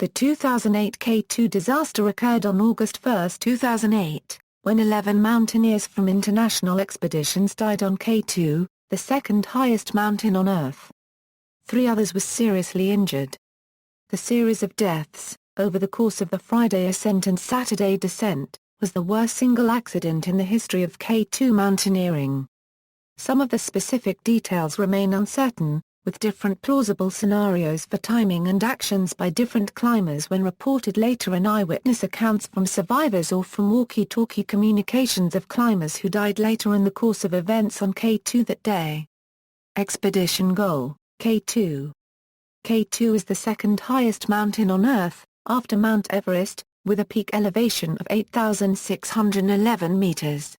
The 2008 K2 disaster occurred on August 1, 2008, when 11 mountaineers from international expeditions died on K2, the second highest mountain on Earth. 3 others were seriously injured. The series of deaths, over the course of the Friday ascent and Saturday descent, was the worst single accident in the history of K2 mountaineering. Some of the specific details remain uncertain, with different plausible scenarios for timing and actions by different climbers when reported later in eyewitness accounts from survivors or from walkie-talkie communications of climbers who died later in the course of events on K2 that day. Expedition goal, K2. K2 is the second highest mountain on Earth, after Mount Everest, with a peak elevation of 8,611 meters.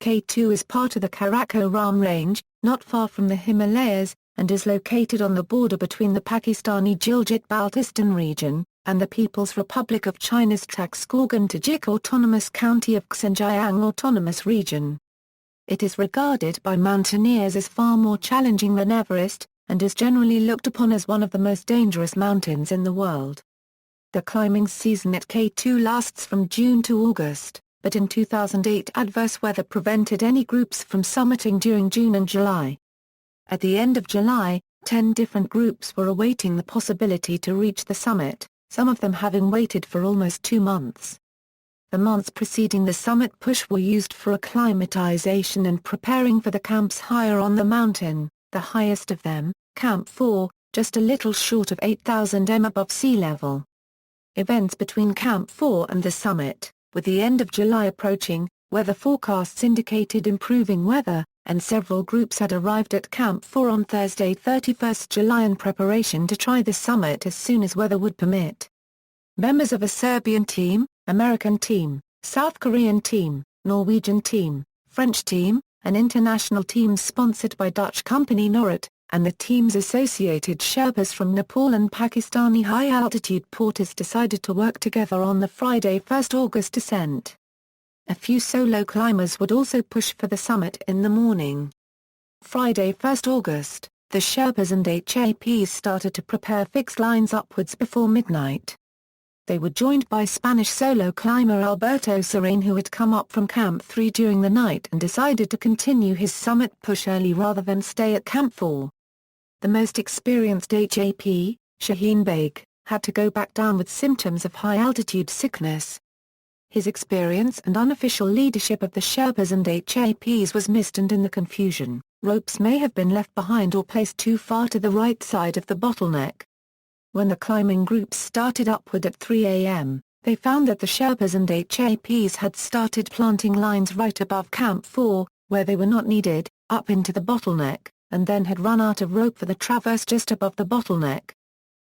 K2 is part of the Karakoram Range, not far from the Himalayas, and is located on the border between the Pakistani Gilgit-Baltistan region, and the People's Republic of China's Taxkorgan-Tajik Autonomous County of Xinjiang Autonomous Region. It is regarded by mountaineers as far more challenging than Everest, and is generally looked upon as one of the most dangerous mountains in the world. The climbing season at K2 lasts from June to August, but in 2008 adverse weather prevented any groups from summiting during June and July. At the end of July, 10 different groups were awaiting the possibility to reach the summit, some of them having waited for almost 2 months. The months preceding the summit push were used for acclimatization and preparing for the camps higher on the mountain, the highest of them, Camp 4, just a little short of 8,000 m above sea level. Events between Camp 4 and the summit, with the end of July approaching, weather forecasts indicated improving weather, and several groups had arrived at Camp 4 on Thursday 31 July in preparation to try the summit as soon as weather would permit. Members of a Serbian team, American team, South Korean team, Norwegian team, French team, and international teams sponsored by Dutch company Norut, and the team's associated Sherpas from Nepal and Pakistani high-altitude porters decided to work together on the Friday 1 August descent. A few solo climbers would also push for the summit in the morning. Friday 1 August, the Sherpas and HAPs started to prepare fixed lines upwards before midnight. They were joined by Spanish solo climber Alberto Serene, who had come up from Camp 3 during the night and decided to continue his summit push early rather than stay at Camp 4. The most experienced HAP, Shaheen Beg, had to go back down with symptoms of high-altitude sickness. His experience and unofficial leadership of the Sherpas and HAPs was missed, and in the confusion, ropes may have been left behind or placed too far to the right side of the bottleneck. When the climbing groups started upward at 3 a.m., they found that the Sherpas and HAPs had started planting lines right above Camp 4, where they were not needed, up into the bottleneck, and then had run out of rope for the traverse just above the bottleneck.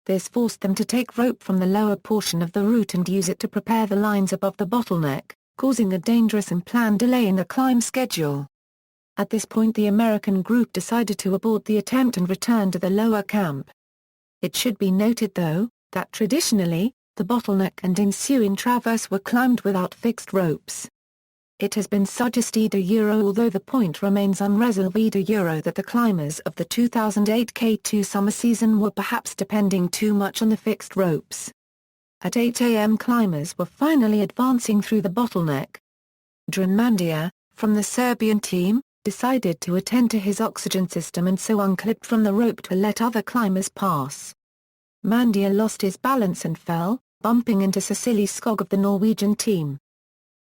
This forced them to take rope from the lower portion of the route and use it to prepare the lines above the bottleneck, causing a dangerous and planned delay in the climb schedule. At this point the American group decided to abort the attempt and return to the lower camp. It should be noted though, that traditionally, the bottleneck and ensuing traverse were climbed without fixed ropes. It has been suggested although the point remains unresolved that the climbers of the 2008 K2 summer season were perhaps depending too much on the fixed ropes. At 8 a.m. climbers were finally advancing through the bottleneck. Dran Mandia, from the Serbian team, decided to attend to his oxygen system and so unclipped from the rope to let other climbers pass. Mandia lost his balance and fell, bumping into Cecilie Skog of the Norwegian team.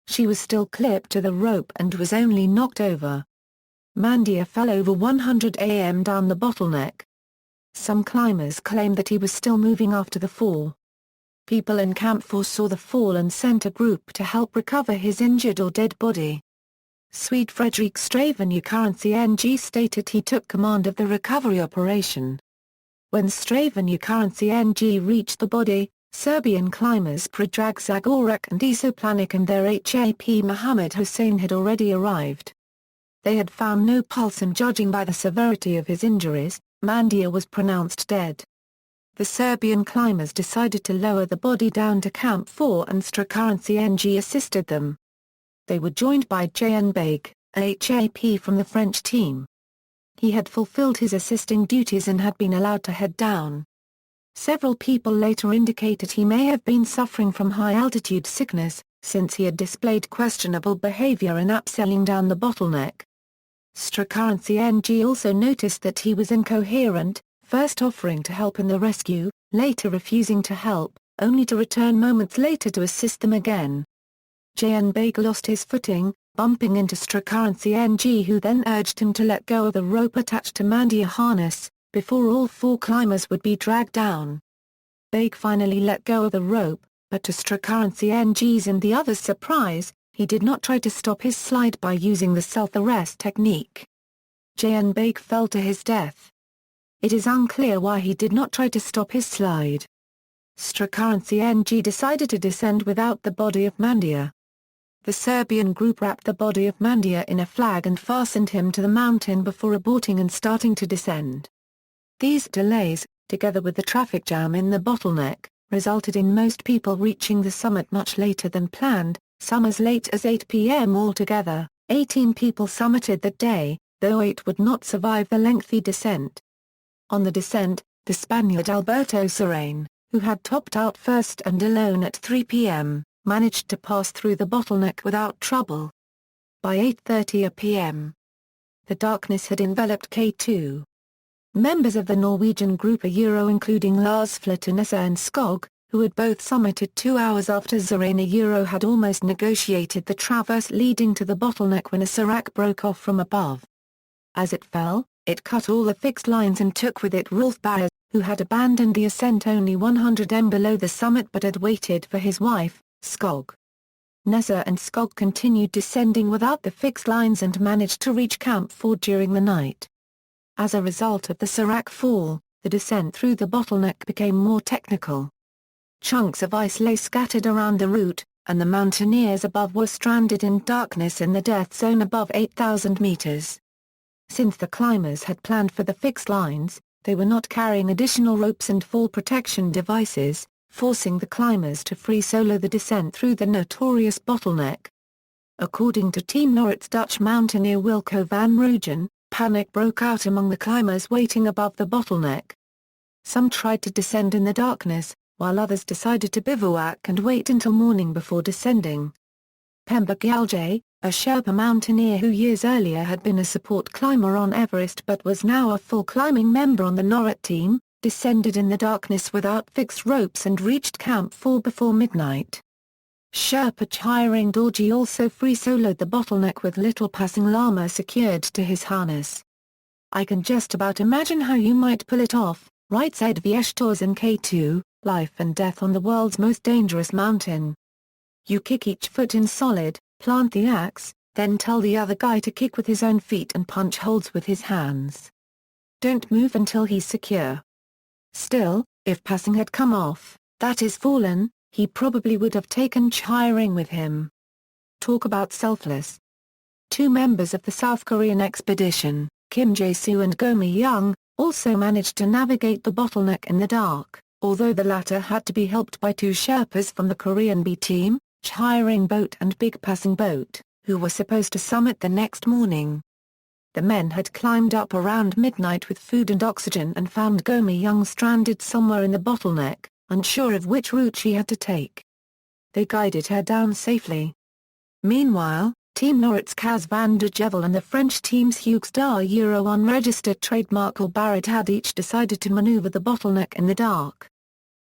She was still clipped to the rope and was only knocked over. Mandia fell over 100 am down the bottleneck. Some climbers claimed that he was still moving after the fall. People in Camp 4 saw the fall and sent a group to help recover his injured or dead body. Swede Fredrik Straven Currency NG stated he took command of the recovery operation. When Straven Currency NG reached the body, Serbian climbers Predrag Zagorac and Iso Planic and their HAP Mohammed Hussein had already arrived. They had found no pulse, and judging by the severity of his injuries, Mandia was pronounced dead. The Serbian climbers decided to lower the body down to Camp 4 and Currency NG assisted them. They were joined by Jan Beg, a HAP from the French team. He had fulfilled his assisting duties and had been allowed to head down. Several people later indicated he may have been suffering from high-altitude sickness, since he had displayed questionable behavior in abseiling down the bottleneck. Strakaran CNG also noticed that he was incoherent, first offering to help in the rescue, later refusing to help, only to return moments later to assist them again. Jayan Baig lost his footing, bumping into Strakaran CNG, who then urged him to let go of the rope attached to Mandya harness, before all 4 climbers would be dragged down. Baig finally let go of the rope, but to Strakaran CNG's and the others' surprise, he did not try to stop his slide by using the self-arrest technique. Jayan Baig fell to his death. It is unclear why he did not try to stop his slide. Strakaran CNG decided to descend without the body of Mandya. The Serbian group wrapped the body of Mandya in a flag and fastened him to the mountain before aborting and starting to descend. These delays, together with the traffic jam in the bottleneck, resulted in most people reaching the summit much later than planned, some as late as 8 p.m. altogether. 18 people summited that day, though 8 would not survive the lengthy descent. On the descent, the Spaniard Alberto Serrane, who had topped out first and alone at 3 p.m., managed to pass through the bottleneck without trouble. By 8:30 p.m., the darkness had enveloped K2. Members of the Norwegian group including Lars Flitter Nessa and Skog, who had both summited 2 hours after Serrane had almost negotiated the traverse leading to the bottleneck when a sarak broke off from above. As it fell, it cut all the fixed lines and took with it Rolf Barres, who had abandoned the ascent only 100 m below the summit but had waited for his wife, Skog. Nessa and Skog continued descending without the fixed lines and managed to reach Camp 4 during the night. As a result of the sarak fall, the descent through the bottleneck became more technical. Chunks of ice lay scattered around the route, and the mountaineers above were stranded in darkness in the death zone above 8,000 meters. Since the climbers had planned for the fixed lines, they were not carrying additional ropes and fall protection devices, forcing the climbers to free solo the descent through the notorious bottleneck. According to Team Norit's Dutch mountaineer Wilco van Rooyen, panic broke out among the climbers waiting above the bottleneck. Some tried to descend in the darkness, while others decided to bivouac and wait until morning before descending. Pemba Gyalje, a Sherpa mountaineer who years earlier had been a support climber on Everest but was now a full climbing member on the Norit team, descended in the darkness without fixed ropes and reached Camp 4 before midnight. Sherpa Chirang Dorji also free-soloed the bottleneck with little passing llama secured to his harness. "I can just about imagine how you might pull it off," writes Ed Vieshtoz in K2, Life and Death on the World's Most Dangerous Mountain. "You kick each foot in solid, plant the axe, then tell the other guy to kick with his own feet and punch holes with his hands. Don't move until he's secure. Still, if passing had come off, that is fallen, he probably would have taken Chirang with him." Talk about selfless. 2 members of the South Korean expedition, Kim Jae-soo and Go Mi-young, also managed to navigate the bottleneck in the dark, although the latter had to be helped by 2 Sherpas from the Korean B team, Chirang Boat and Big Passing Boat, who were supposed to summit the next morning. The men had climbed up around midnight with food and oxygen and found Go Mi-young stranded somewhere in the bottleneck, unsure of which route she had to take. They guided her down safely. Meanwhile, Team Norit's Kaz van der Gevel and the French team's Hugues Euro unregistered trademark or Barrett had each decided to maneuver the bottleneck in the dark.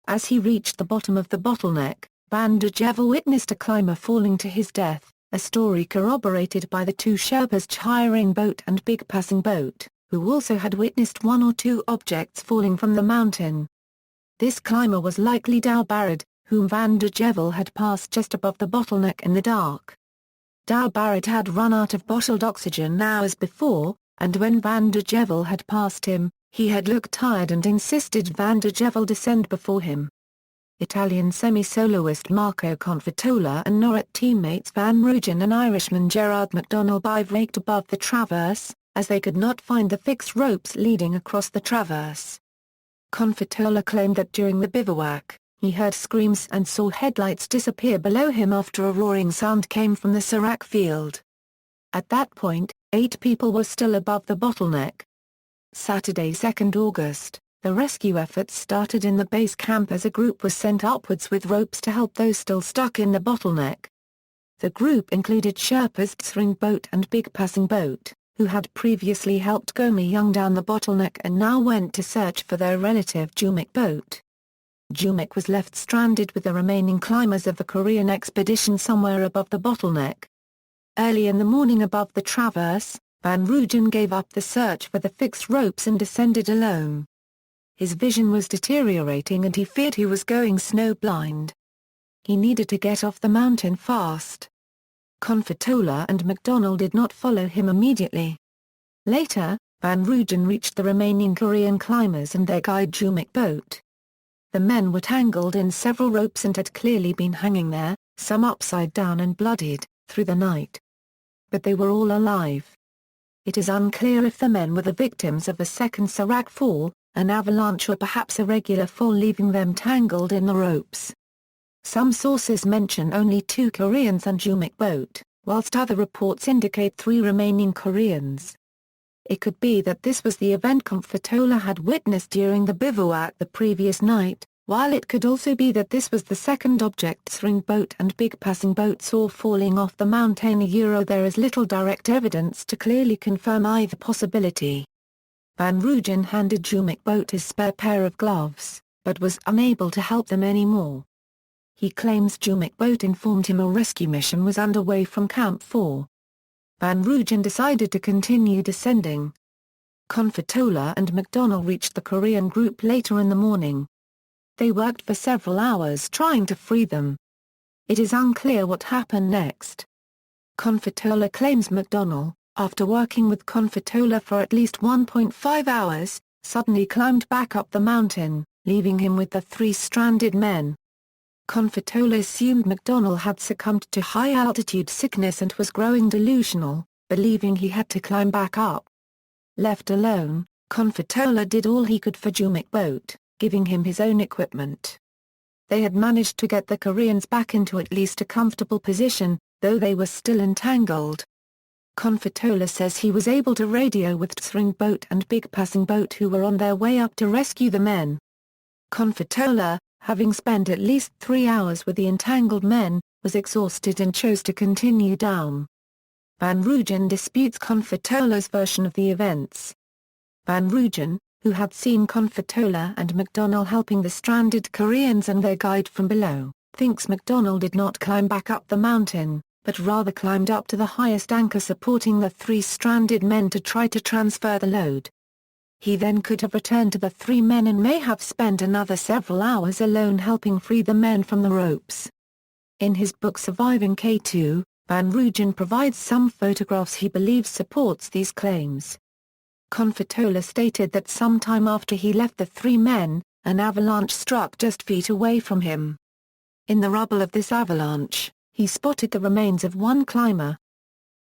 As he reached the bottom of the bottleneck, van der Gevel witnessed a climber falling to his death, a story corroborated by the 2 Sherpas Chirang Boat and Big Passing Boat, who also had witnessed 1 or 2 objects falling from the mountain. This climber was likely Douwe Barrett, whom van der Gevel had passed just above the bottleneck in the dark. Douwe Barrett had run out of bottled oxygen hours before, and when van der Gevel had passed him, he had looked tired and insisted van der Gevel descend before him. Italian semi-soloist Marco Confitola and Norit teammates Van Rooyen and Irishman Gerard MacDonald bivouacked above the traverse, as they could not find the fixed ropes leading across the traverse. Confitola claimed that during the bivouac, he heard screams and saw headlights disappear below him after a roaring sound came from the sarak field. At that point, 8 people were still above the bottleneck. Saturday 2 August, The rescue efforts started in the base camp as a group was sent upwards with ropes to help those still stuck in the bottleneck. The group included Sherpas Tsering Boat and Big Passing Boat, who had previously helped Gomi Young down the bottleneck and now went to search for their relative Jumik Boat. Jumik was left stranded with the remaining climbers of the Korean expedition somewhere above the bottleneck. Early in the morning above the traverse, Van Rooyen gave up the search for the fixed ropes and descended alone. His vision was deteriorating and he feared he was going snow-blind. He needed to get off the mountain fast. Konfatola and MacDonald did not follow him immediately. Later, Van Rooyen reached the remaining Korean climbers and their guide Jumik Boat. The men were tangled in several ropes and had clearly been hanging there, some upside down and bloodied, through the night. But they were all alive. It is unclear if the men were the victims of a second sarak fall, an avalanche or perhaps a regular fall leaving them tangled in the ropes. Some sources mention only 2 Koreans and Jumik Boat, whilst other reports indicate 3 remaining Koreans. It could be that this was the event Konfatola had witnessed during the bivouac the previous night, while it could also be that this was the second object Tsering Boat and Big Passing Boat saw falling off the mountain. There is little direct evidence to clearly confirm either possibility. Van Rooyen handed Jumik Boat his spare pair of gloves, but was unable to help them anymore. He claims Jumik Boat informed him a rescue mission was underway from Camp 4. Van Rooyen decided to continue descending. Konfatola and MacDonald reached the Korean group later in the morning. They worked for several hours trying to free them. It is unclear what happened next. Konfatola claims MacDonald, after working with Konfatola for at least 1.5 hours, suddenly climbed back up the mountain, leaving him with the 3 stranded men. Konfatola assumed MacDonald had succumbed to high-altitude sickness and was growing delusional, believing he had to climb back up. Left alone, Konfatola did all he could for Jumik Boat, giving him his own equipment. They had managed to get the Koreans back into at least a comfortable position, though they were still entangled. Konfatola says he was able to radio with Tsering Boat and Big Passing Boat who were on their way up to rescue the men. Konfatola, having spent at least 3 hours with the entangled men, was exhausted and chose to continue down. Van Rooyen disputes Konfatola's version of the events. Van Rooyen, who had seen Konfatola and MacDonald helping the stranded Koreans and their guide from below, thinks MacDonald did not climb back up the mountain, but rather climbed up to the highest anchor supporting the 3 stranded men to try to transfer the load. He then could have returned to the 3 men and may have spent another several hours alone helping free the men from the ropes. In his book Surviving K2, Van Rooyen provides some photographs he believes supports these claims. Konfatola stated that sometime after he left the 3 men, an avalanche struck just feet away from him. In the rubble of this avalanche, he spotted the remains of 1 climber.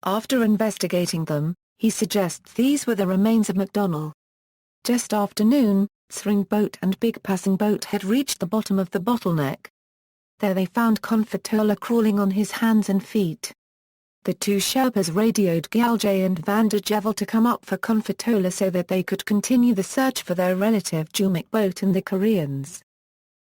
After investigating them, he suggests these were the remains of MacDonald. Just after noon, Tsering Boat and Big Passing Boat had reached the bottom of the bottleneck. There they found Konfatola crawling on his hands and feet. The 2 Sherpas radioed Gyalje and Van der Gevel to come up for Konfatola so that they could continue the search for their relative Jumik Boat and the Koreans.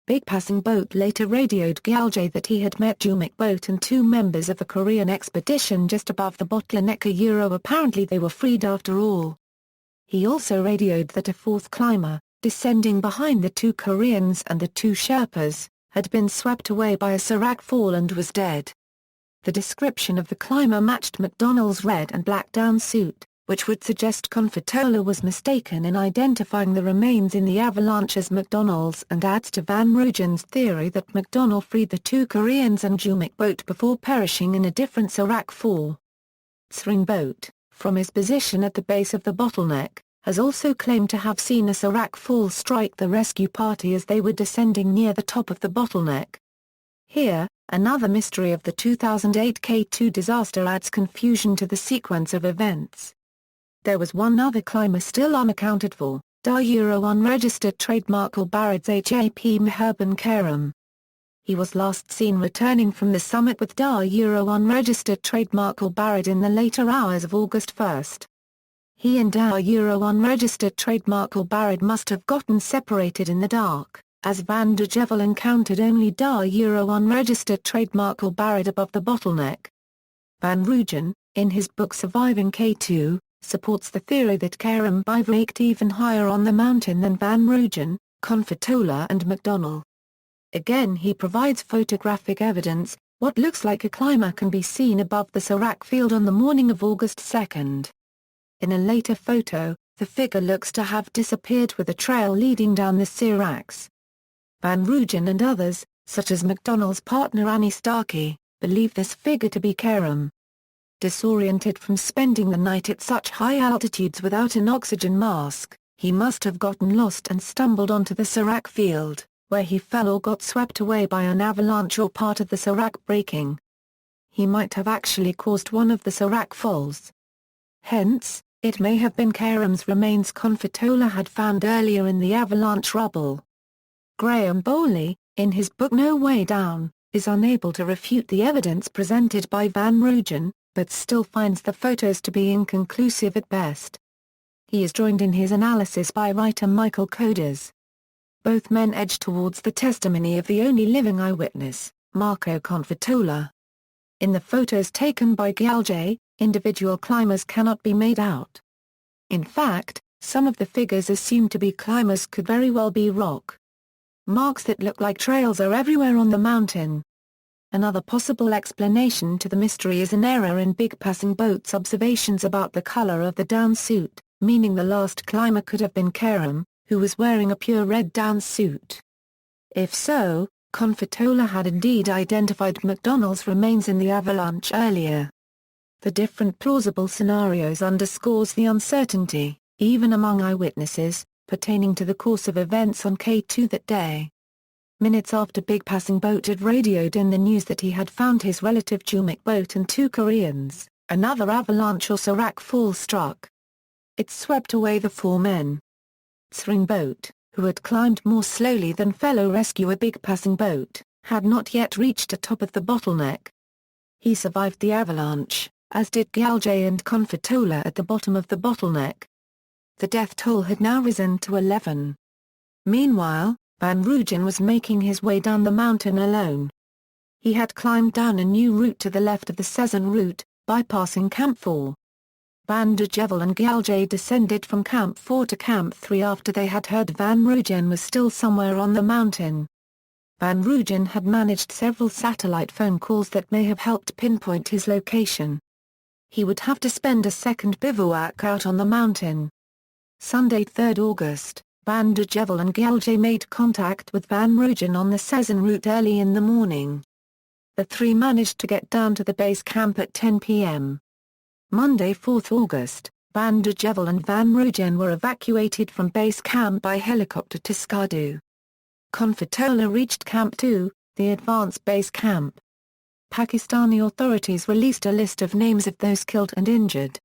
Big Passing Boat later radioed Gyalje that he had met Jumik Boat and 2 members of the Korean expedition just above the bottleneck. Apparently they were freed after all. He also radioed that a 4th climber, descending behind the 2 Koreans and the 2 Sherpas, had been swept away by a sarak fall and was dead. The description of the climber matched MacDonald's red and black down suit, which would suggest Konfatola was mistaken in identifying the remains in the avalanche as MacDonald's and adds to Van Rooyen's theory that MacDonald freed the 2 Koreans and Jumik Boat before perishing in a different sarak fall. Tsering Boat, from his position at the base of the bottleneck, has also claimed to have seen a sarak fall strike the rescue party as they were descending near the top of the bottleneck. Here, another mystery of the 2008 K2 disaster adds confusion to the sequence of events. There was one other climber still unaccounted for, unregistered trademark Al-Barad's Hap Meherban Karam. He was last seen returning from the summit with unregistered trademark Al-Barad in the later hours of August 1. He and our unregistered trademark Barrett must have gotten separated in the dark, as Van de Gevel encountered only unregistered trademark Barrett above the bottleneck. Van Rooyen, in his book Surviving K2, supports the theory that Karam bivouacked even higher on the mountain than Van Rooyen, Confitola and McDonnell. Again he provides photographic evidence. What looks like a climber can be seen above the Sarak field on the morning of August 2. In a later photo, the figure looks to have disappeared with a trail leading down the Saraks. Van Rooyen and others, such as McDonnell's partner Annie Starkey, believe this figure to be Karam. Disoriented from spending the night at such high altitudes without an oxygen mask, he must have gotten lost and stumbled onto the Sarak field, where he fell or got swept away by an avalanche or part of the Sarak breaking. He might have actually caused one of the Sarak falls. Hence, it may have been Karam's remains Confitola had found earlier in the avalanche rubble. Graham Bowley, in his book No Way Down, is unable to refute the evidence presented by Van Rooyen, but still finds the photos to be inconclusive at best. He is joined in his analysis by writer Michael Coders. Both men edge towards the testimony of the only living eyewitness, Marco Confitola. In the photos taken by Gyalje, individual climbers cannot be made out. In fact, some of the figures assumed to be climbers could very well be rock marks that look like trails are everywhere on the mountain. Another possible explanation to the mystery is an error in Big Passing Boat's observations about the color of the down suit, meaning the last climber could have been Karam, who was wearing a pure red down suit. If so, Confitola had indeed identified McDonnell's remains in the avalanche earlier. The different plausible scenarios underscores the uncertainty, even among eyewitnesses, pertaining to the course of events on K2 that day. Minutes after Big Passing Boat had radioed in the news that he had found his relative Jumik boat and 2 Koreans, another avalanche or Sarak fall struck. It swept away the 4 men. Tsring boat, who had climbed more slowly than fellow rescuer Big Passing Boat, had not yet reached the top of the bottleneck. He survived the avalanche, as did Gyalje and Confitola at the bottom of the bottleneck. The death toll had now risen to 11. Meanwhile, Van Rooyen was making his way down the mountain alone. He had climbed down a new route to the left of the Cezanne route, bypassing Camp 4. Van de Gevel and Gyalje descended from Camp 4 to Camp 3 after they had heard Van Rooyen was still somewhere on the mountain. Van Rooyen had managed several satellite phone calls that may have helped pinpoint his location. He would have to spend a second bivouac out on the mountain. Sunday 3 August, Van de Gevel and Gyalje made contact with Van Rooyen on the Cezanne route early in the morning. The 3 managed to get down to the base camp at 10 p.m. Monday 4 August, Van de Gevel and Van Rooyen were evacuated from base camp by helicopter to Skadu. Confitola reached Camp 2, the advanced base camp. Pakistani authorities released a list of names of those killed and injured.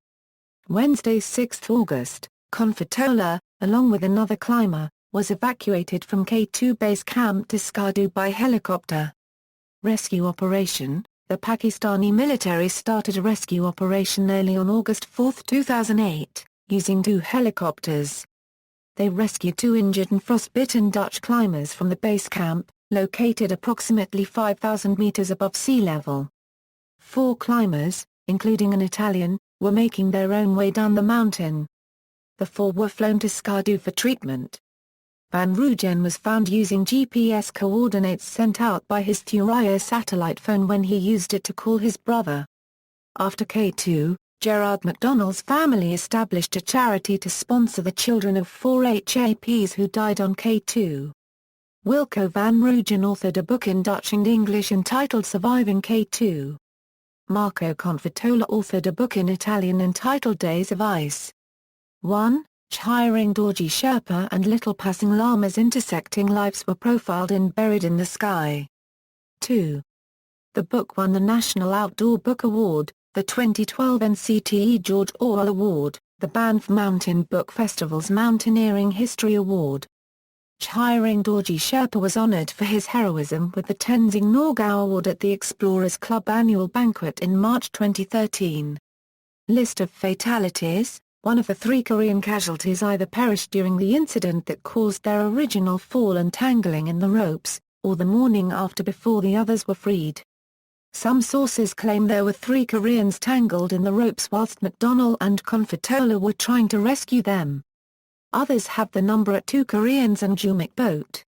Wednesday 6 August, Confitola, along with another climber, was evacuated from K2 base camp to Skadu by helicopter. Rescue operation. The Pakistani military started a rescue operation early on August 4, 2008, using 2 helicopters. They rescued 2 injured and frostbitten Dutch climbers from the base camp, located approximately 5,000 meters above sea level. 4 climbers, including an Italian, were making their own way down the mountain. The 4 were flown to Skadu for treatment. Van Rooyen was found using GPS coordinates sent out by his Thuraya satellite phone when he used it to call his brother. After K2, Gerard McDonnell's family established a charity to sponsor the children of 4 HAPs who died on K2. Wilco van Rooyen authored a book in Dutch and English entitled Surviving K2. Marco Confitola authored a book in Italian entitled Days of Ice. 1. Chhiring Dorji Sherpa and Little Passing Llamas Intersecting Lives were profiled in Buried in the Sky. 2. The book won the National Outdoor Book Award, the 2012 NCTE George Orwell Award, the Banff Mountain Book Festival's Mountaineering History Award. Chhiring Dorji Sherpa was honored for his heroism with the Tenzing Norgay Award at the Explorers Club annual banquet in March 2013. List of fatalities. One of the 3 Korean casualties either perished during the incident that caused their original fall and tangling in the ropes, or the morning after before the others were freed. Some sources claim there were 3 Koreans tangled in the ropes whilst McDonnell and Confitola were trying to rescue them. Others have the number at 2 Koreans and Jumic boat.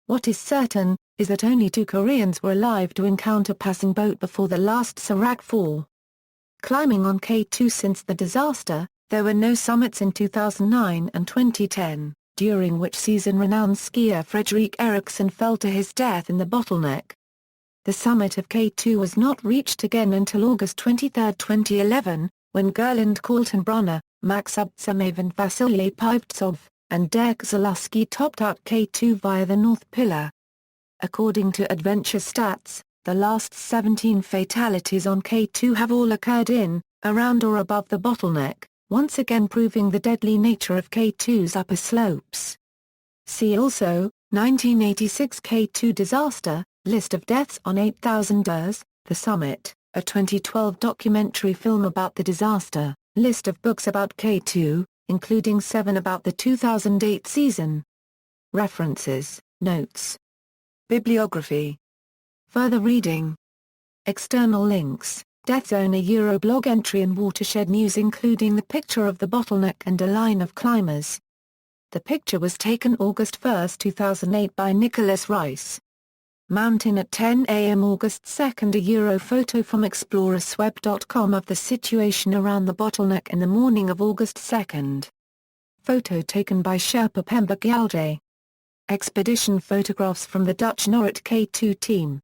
What is certain, is that only 2 Koreans were alive to encounter passing boat before the last sarak fall. Climbing on K2 since the disaster, there were no summits in 2009 and 2010, during which season renowned skier Fredrik Eriksson fell to his death in the bottleneck. The summit of K2 was not reached again until August 23, 2011, when Gerland Kaltenbrunner, Max Abtsamev and Vasily Pivtsov, and Dirk Zalewski topped out K2 via the North Pillar. According to Adventure Stats, the last 17 fatalities on K2 have all occurred in, around or above the bottleneck, once again proving the deadly nature of K2's upper slopes. See also, 1986 K2 disaster, list of deaths on 8,000 ers, the summit, a 2012 documentary film about the disaster, list of books about K2, including 7 about the 2008 season. References, notes. Bibliography. Further reading. External links. Death Zone, a Euroblog entry and watershed news including the picture of the bottleneck and a line of climbers. The picture was taken August 1, 2008 by Nicholas Rice. Mountain at 10 a.m. August 2, a Euro photo from explorersweb.com of the situation around the bottleneck in the morning of August 2. Photo taken by Sherpa Pemba Gyalde. Expedition photographs from the Dutch Norrit K2 team.